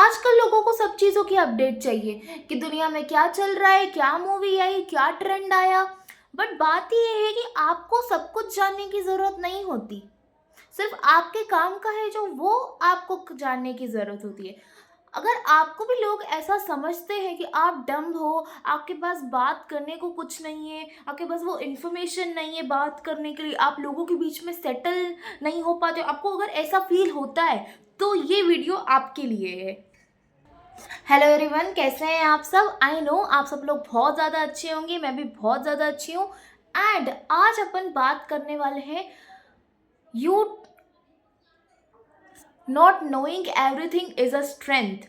आजकल लोगों को सब चीज़ों की अपडेट चाहिए कि दुनिया में क्या चल रहा है, क्या मूवी आई, क्या ट्रेंड आया। बट बात ये है कि आपको सब कुछ जानने की ज़रूरत नहीं होती। सिर्फ आपके काम का है जो वो आपको जानने की ज़रूरत होती है। अगर आपको भी लोग ऐसा समझते हैं कि आप डम्ब हो, आपके पास बात करने को कुछ नहीं है, आपके पास वो इन्फॉर्मेशन नहीं है बात करने के लिए, आप लोगों के बीच में सेटल नहीं हो पाते हो, आपको अगर ऐसा फील होता है तो ये वीडियो आपके लिए है। हेलो एवरीवन, कैसे हैं आप सब। आई नो आप सब लोग बहुत ज़्यादा अच्छे होंगे, मैं भी बहुत ज़्यादा अच्छी हूँ। एंड आज अपन बात करने वाले हैं you not knowing everything is a strength.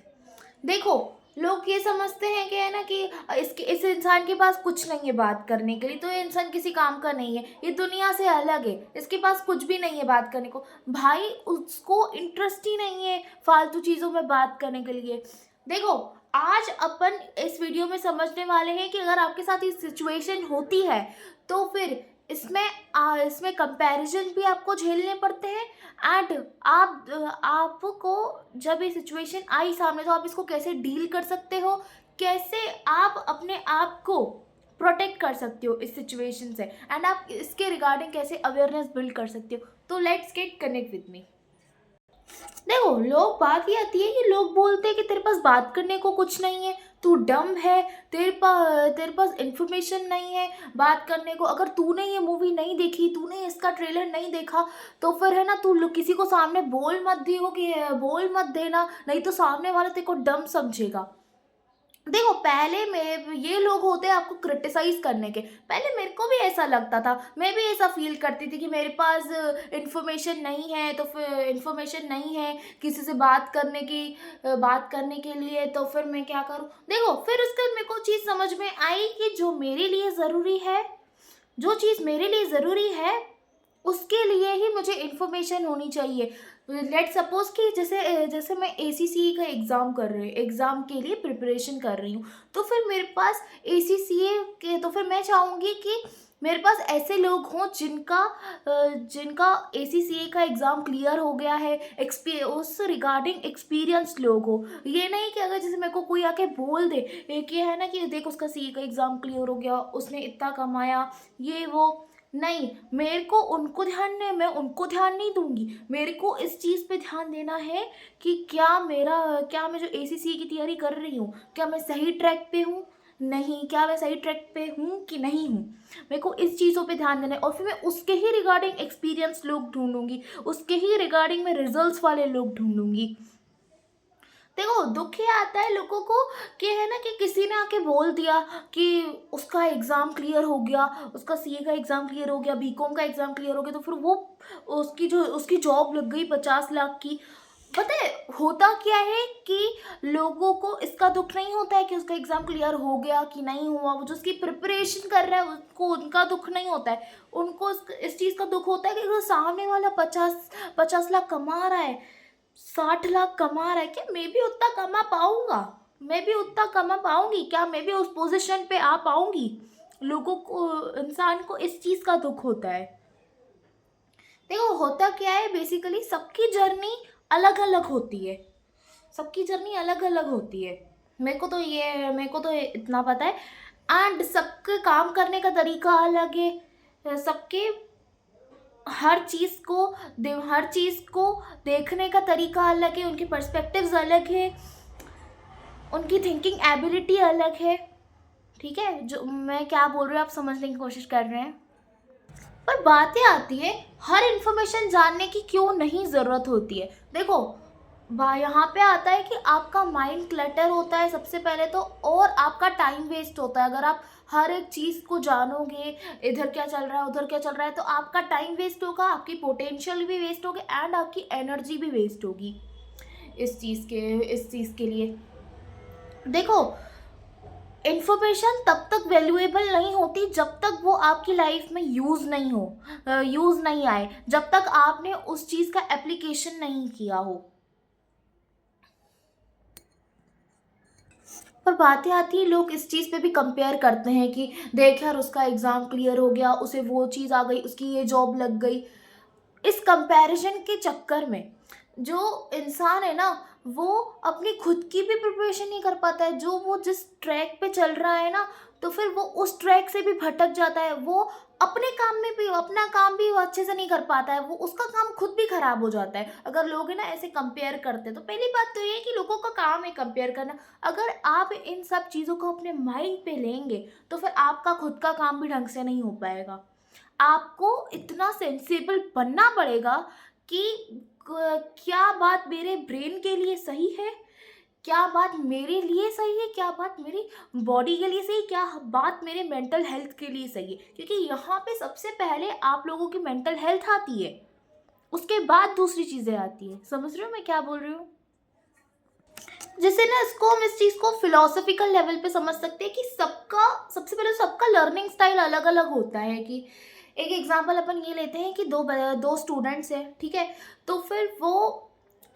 देखो, लोग ये समझते हैं कि है ना कि इसके इस इंसान के पास कुछ नहीं है बात करने के लिए, तो ये इंसान किसी काम का नहीं है, ये दुनिया से अलग है, इसके पास कुछ भी नहीं है बात करने को। भाई, उसको इंटरेस्ट ही नहीं है फालतू चीज़ों में बात करने के लिए। देखो, आज अपन इस वीडियो में समझने वाले हैं कि अगर आपके साथ ये सिचुएशन होती है तो फिर इसमें कंपैरिजन भी आपको झेलने पड़ते हैं। एंड आपको जब ये सिचुएशन आई सामने तो आप इसको कैसे डील कर सकते हो, कैसे आप अपने आप को प्रोटेक्ट कर सकते हो इस सिचुएशन से, एंड आप इसके रिगार्डिंग कैसे अवेयरनेस बिल्ड कर सकते हो। तो let's get connect with me. देखो, लोग बात ये आती है कि लोग बोलते हैं कि तेरे पास बात करने को कुछ नहीं है, तू डम है, तेरे पास इन्फॉर्मेशन नहीं है बात करने को। अगर तूने ये मूवी नहीं देखी, तूने इसका ट्रेलर नहीं देखा, तो फिर है ना तू किसी को सामने बोल मत देना, नहीं तो सामने वाला तेरे को डम समझेगा। देखो, पहले में ये लोग होते हैं आपको क्रिटिसाइज करने के। पहले मेरे को भी ऐसा लगता था, मैं भी ऐसा फील करती थी कि मेरे पास इन्फॉर्मेशन नहीं है, तो फिर इन्फॉर्मेशन नहीं है किसी से बात करने के लिए, तो फिर मैं क्या करूं। देखो, फिर उसके मेरे को चीज़ समझ में आई कि जो चीज़ मेरे लिए ज़रूरी है उसके लिए ही मुझे इन्फॉर्मेशन होनी चाहिए। लेट सपोज कि जैसे जैसे मैं ACCA का एग्ज़ाम के लिए प्रिपरेशन कर रही हूँ, तो फिर मेरे पास ACCA के तो फिर मैं चाहूँगी कि मेरे पास ऐसे लोग हों जिनका ACCA का एग्ज़ाम क्लियर हो गया है, उस रिगार्डिंग एक्सपीरियंस लोग हो। ये नहीं कि अगर जैसे मेरे को कोई आके बोल दे कि है ना कि देख उसका CA का एग्ज़ाम क्लियर हो गया, उसने इतना कमाया, ये वो। नहीं, मैं उनको ध्यान नहीं दूंगी। मेरे को इस चीज़ पे ध्यान देना है कि क्या मैं जो ACCA की तैयारी कर रही हूँ, क्या मैं सही ट्रैक पे हूँ, नहीं, क्या मैं सही ट्रैक पे हूँ कि नहीं हूँ। मेरे को इस चीज़ों पे ध्यान देना है, और फिर मैं उसके ही रिगार्डिंग एक्सपीरियंस लोग ढूंढूंगी, उसके ही रिगार्डिंग मैं रिजल्ट्स वाले लोग ढूंढूंगी। देखो, दुख ये आता है लोगों को कि है ना कि किसी ने आके बोल दिया कि उसका एग्ज़ाम क्लियर हो गया, उसका CA का एग्ज़ाम क्लियर हो गया, BCom का एग्ज़ाम क्लियर हो गया, तो फिर वो उसकी जॉब लग गई 50 लाख की। पता है होता क्या है कि लोगों को इसका दुख नहीं होता है कि उसका एग्ज़ाम क्लियर हो गया कि नहीं हुआ। वो जो उसकी प्रिपरेशन कर रहा है उसको उनका दुख नहीं होता है, उनको इस चीज़ का दुख होता है कि अगर सामने वाला 50 लाख कमा रहा है, 60 लाख कमा रहा है, क्या मैं भी उतना कमा पाऊंगा, मैं भी उतना कमा पाऊंगी, क्या मैं भी उस पोजीशन पे आ पाऊंगी। लोगों को, इंसान को इस चीज़ का दुख होता है। देखो, होता क्या है बेसिकली, अलग अलग होती है सबकी जर्नी अलग अलग होती है। मेरे को तो इतना पता है। एंड सबके काम करने का तरीका अलग है, सबके हर चीज़ को देखने का तरीका अलग है, उनके पर्सपेक्टिव्स अलग है, उनकी थिंकिंग एबिलिटी अलग है। ठीक है, जो मैं क्या बोल रही हूँ आप समझने की कोशिश कर रहे हैं। पर बातें आती है, हर इन्फॉर्मेशन जानने की क्यों नहीं ज़रूरत होती है। देखो, यहाँ पे आता है कि आपका माइंड क्लटर होता है सबसे पहले तो, और आपका टाइम वेस्ट होता है। अगर आप हर एक चीज़ को जानोगे, इधर क्या चल रहा है उधर क्या चल रहा है, तो आपका टाइम वेस्ट होगा, आपकी पोटेंशियल भी वेस्ट होगी, एंड आपकी एनर्जी भी वेस्ट होगी इस चीज़ के लिए। देखो, इन्फॉर्मेशन तब तक वैल्यूएबल नहीं होती जब तक वो आपकी लाइफ में यूज़ नहीं आए, जब तक आपने उस चीज़ का एप्लीकेशन नहीं किया हो। पर बातें आती है, लोग इस चीज़ पे भी कंपेयर करते हैं कि देख यार उसका एग्ज़ाम क्लियर हो गया, उसे वो चीज़ आ गई, उसकी ये जॉब लग गई। इस कंपैरिजन के चक्कर में जो इंसान है ना, वो अपनी खुद की भी प्रिपरेशन नहीं कर पाता है। जो वो जिस ट्रैक पे चल रहा है ना, तो फिर वो उस ट्रैक से भी भटक जाता है। वो अपने काम में भी अपना काम भी वो अच्छे से नहीं कर पाता है, वो उसका काम खुद भी खराब हो जाता है। अगर लोग है ना ऐसे कंपेयर करते हैं, तो पहली बात तो ये है कि लोगों का काम है कंपेयर करना। अगर आप इन सब चीज़ों को अपने माइंड पे लेंगे, तो फिर आपका खुद का काम भी ढंग से नहीं हो पाएगा। आपको इतना सेंसिबल बनना पड़ेगा कि क्या बात मेरे ब्रेन के लिए सही है, क्या बात मेरे लिए सही है, क्या बात मेरी बॉडी के लिए सही है, क्या बात मेरे मेंटल हेल्थ के लिए सही है। क्योंकि यहाँ पे सबसे पहले आप लोगों की मेंटल हेल्थ आती है, उसके बाद दूसरी चीज़ें आती है। समझ रहे हो मैं क्या बोल रही हूँ? जैसे ना इसको हम इस चीज़ को फिलोसफिकल लेवल पे समझ सकते हैं कि सबका सबसे पहले सबका लर्निंग स्टाइल अलग अलग होता है। कि एक एग्जांपल अपन ये लेते हैं कि दो स्टूडेंट्स हैं, ठीक है। तो फिर वो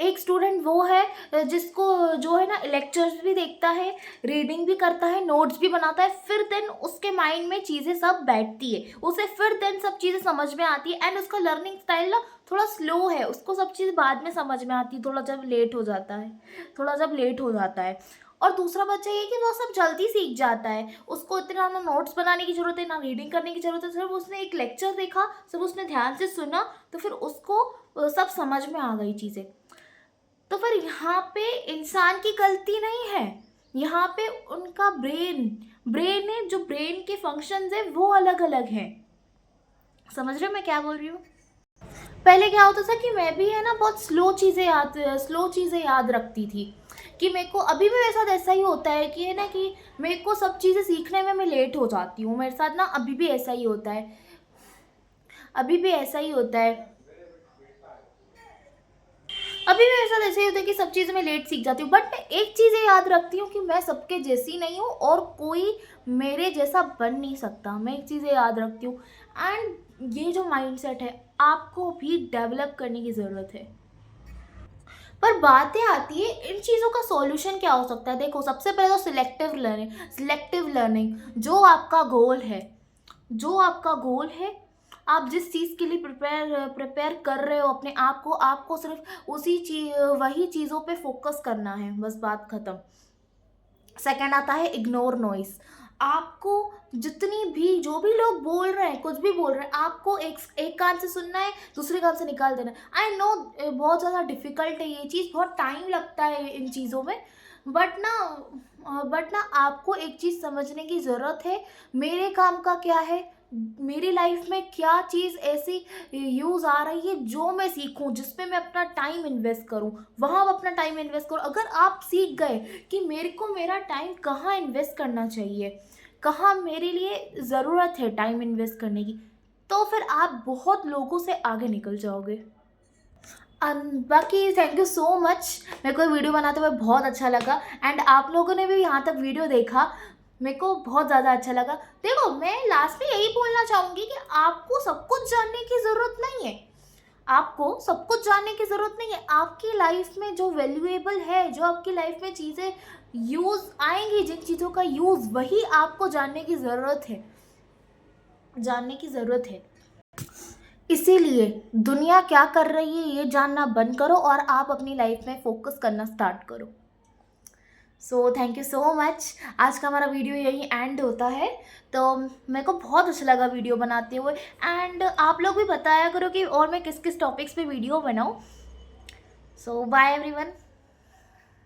एक स्टूडेंट वो है जिसको जो है ना लेक्चर्स भी देखता है, रीडिंग भी करता है, नोट्स भी बनाता है, फिर देन उसके माइंड में चीज़ें सब बैठती है, उसे फिर देन सब चीज़ें समझ में आती है। एंड उसका लर्निंग स्टाइल ना थोड़ा स्लो है, उसको सब चीज़ बाद में समझ में आती है, थोड़ा जब लेट हो जाता है। और दूसरा बच्चा ये कि वो सब जल्दी सीख जाता है, उसको इतना ना नोट्स बनाने की ज़रूरत है, ना रीडिंग करने की ज़रूरत है। सिर्फ उसने एक लेक्चर देखा, सिर्फ उसने ध्यान से सुना, तो फिर उसको सब समझ में आ गई चीज़ें। तो फिर यहाँ पे इंसान की गलती नहीं है, यहाँ पे उनका ब्रेन है, जो ब्रेन के फंक्शंस है वो अलग अलग हैं। समझ रहे हो मैं क्या बोल रही हूँ? पहले क्या होता था कि मैं भी है ना बहुत स्लो चीज़ें याद रखती थी। कि मेरे को अभी भी मेरे साथ ऐसा ही होता है कि है ना कि मेरे को सब चीज़ें सीखने में मैं लेट हो जाती हूँ। मेरे साथ ना अभी भी ऐसा ही होता है, अभी भी ऐसा ही होता है। अभी भी मेरे साथ ऐसे ही होता है कि सब चीज़ें मैं लेट सीख जाती हूँ। बट मैं एक चीज़ याद रखती हूँ कि मैं सबके जैसी नहीं हूँ और कोई मेरे जैसा बन नहीं सकता। मैं एक चीज़ याद रखती हूँ। एंड ये जो माइंडसेट है आपको भी डेवलप करने की ज़रूरत है। पर बातें आती है इन चीज़ों का सॉल्यूशन क्या हो सकता है। देखो सबसे पहले तो सिलेक्टिव लर्निंग जो आपका गोल है, जो आपका गोल है, आप जिस चीज़ के लिए प्रिपेयर कर रहे हो अपने आप को, आपको सिर्फ वही चीज़ों पे फोकस करना है, बस बात ख़त्म। सेकंड आता है इग्नोर नॉइस। आपको जितनी भी जो भी लोग बोल रहे हैं, कुछ भी बोल रहे हैं, आपको एक कान से सुनना है, दूसरे कान से निकाल देना है। आई नो बहुत ज़्यादा डिफ़िकल्ट है ये चीज़, बहुत टाइम लगता है इन चीज़ों में। बट ना आपको एक चीज़ समझने की ज़रूरत है, मेरे काम का क्या है, मेरी लाइफ में क्या चीज़ ऐसी यूज़ आ रही है जो मैं सीखूं, जिस पे मैं अपना टाइम इन्वेस्ट करूं, वहाँ अपना टाइम इन्वेस्ट करूं। अगर आप सीख गए कि मेरे को मेरा टाइम कहाँ इन्वेस्ट करना चाहिए, कहाँ मेरे लिए ज़रूरत है टाइम इन्वेस्ट करने की, तो फिर आप बहुत लोगों से आगे निकल जाओगे। बाकी थैंक यू सो मच, मेरे को वीडियो बनाते हुए बहुत अच्छा लगा। एंड आप लोगों ने भी यहाँ तक वीडियो देखा, मेरे को बहुत ज़्यादा अच्छा लगा। देखो मैं लास्ट में यही बोलना चाहूँगी कि आपको सब कुछ जानने की ज़रूरत नहीं है, आपको सब कुछ जानने की ज़रूरत नहीं है। आपकी लाइफ में जो वैल्यूएबल है, जो आपकी लाइफ में चीज़ें यूज़ आएंगी, जिन चीज़ों का यूज़, वही आपको जानने की ज़रूरत है। इसीलिए दुनिया क्या कर रही है ये जानना बंद करो और आप अपनी लाइफ में फोकस करना स्टार्ट करो। So thank you so much. आज का हमारा वीडियो यही एंड होता है। तो मेरे को बहुत अच्छा लगा वीडियो बनाते हुए। एंड आप लोग भी बताया करो कि और मैं किस किस टॉपिक्स पे वीडियो बनाऊँ। सो बाय एवरीवन।